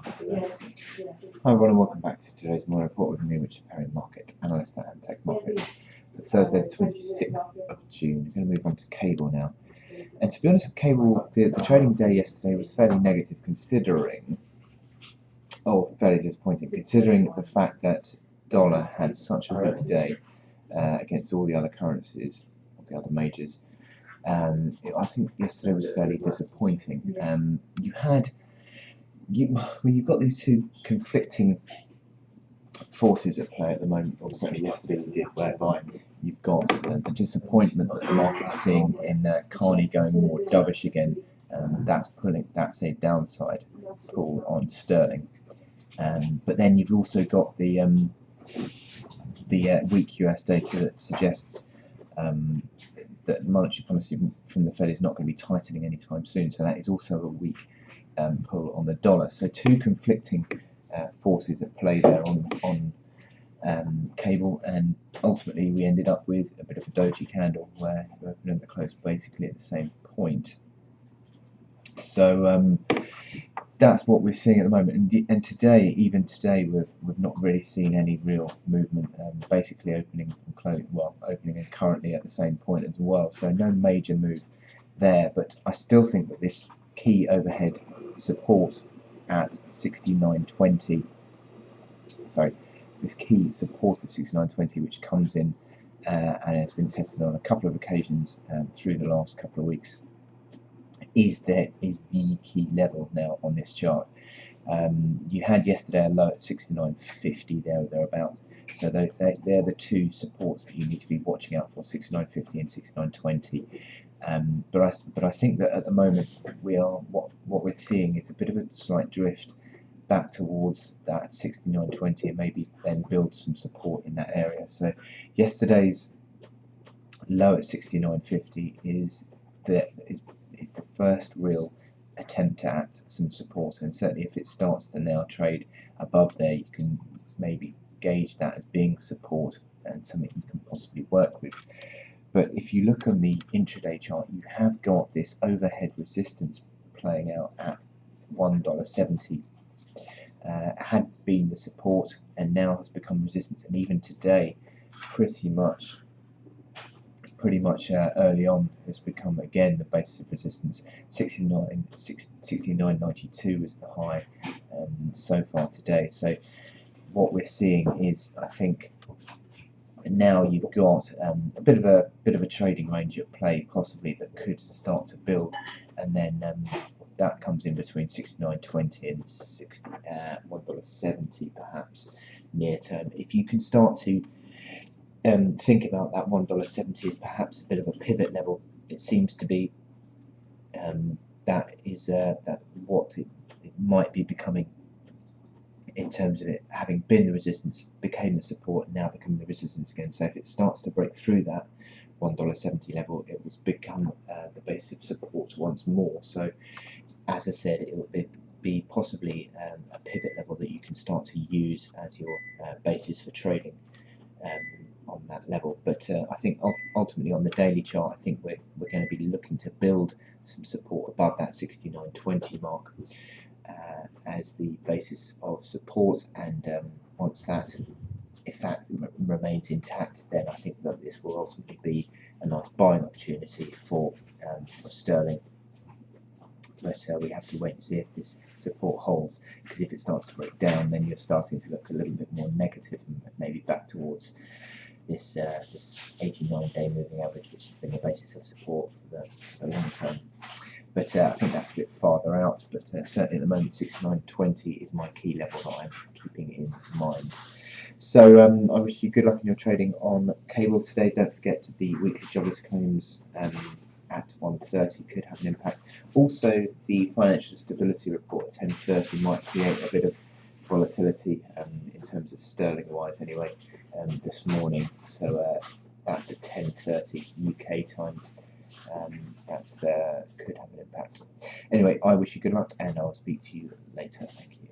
market. Hi everyone and welcome back to today's morning report with me, Richard Perry, market analyst at Tech Market. For Thursday the 26th of June, we're going to move on to cable now. And to be honest, cable, the trading day yesterday was fairly negative considering, fairly disappointing considering the fact that dollar had such a weak day against all the other currencies, all the other majors. I think yesterday was fairly disappointing. You've got these two conflicting forces at play at the moment, or certainly yesterday you did, whereby you've got the disappointment that the market's seeing in Carney going more dovish again, that's a downside pull on sterling. But then you've also got the weak US data that suggests that monetary policy from the Fed is not going to be tightening anytime soon, so that is also a weak pull on the dollar. So two conflicting forces at play there on cable, and ultimately we ended up with a bit of a doji candle where we opened and the close basically at the same point. So that's what we're seeing at the moment, and today, even today, we've not really seen any real movement. Basically opening and closing, opening and currently at the same point as well. So no major move there, but I still think that this key overhead support at 69.20. This key support at 69.20, which comes in and has been tested on a couple of occasions through the last couple of weeks, is the key level now on this chart. You had yesterday a low at 69.50 there or thereabouts, so they're the two supports that you need to be watching out for, 69.50 and 69.20. But I think that at the moment what we're seeing is a bit of a slight drift back towards that 69.20 and maybe then build some support in that area. So yesterday's low at 69.50 is the first real attempt at some support, and certainly if it starts to now trade above there, you can maybe gauge that as being support and something you can possibly work with. But if you look on the intraday chart, you have got this overhead resistance playing out at $1.70. Had been the support and now has become resistance, and even today pretty much early on has become again the basis of resistance. 69.92 is the high so far today. So what we're seeing is, I think now you've got a bit of a trading range at play, possibly, that could start to build, and then that comes in between 69.20 and $1.70 perhaps near term. If you can start to think about that $1.70 as perhaps a bit of a pivot level, it seems to be that what it might be becoming, in terms of it having been the resistance, became the support, and now becoming the resistance again. So if it starts to break through that $1.70 level, it will become the base of support once more. So as I said, it will be possibly a pivot level that you can start to use as your basis for trading on that level. But I think ultimately on the daily chart, I think we're going to be looking to build some support above that 69.20 mark as the basis of support, and once that, if that remains intact, then I think that this will ultimately be a nice buying opportunity for sterling. But we have to wait and see if this support holds, because if it starts to break down, then you're starting to look a little bit more negative and maybe back towards this 89-day moving average, which has been the basis of support for the long term. But I think that's a bit farther out, but certainly at the moment 69.20 is my key level that I'm keeping in mind. So I wish you good luck in your trading on cable today. Don't forget the weekly jobless claims at 1:30 could have an impact. Also, the financial stability report at 10:30 might create a bit of volatility in terms of sterling wise anyway this morning. So that's at 10:30 UK time. That's could have an impact. Anyway, I wish you good luck, and I'll speak to you later. Thank you.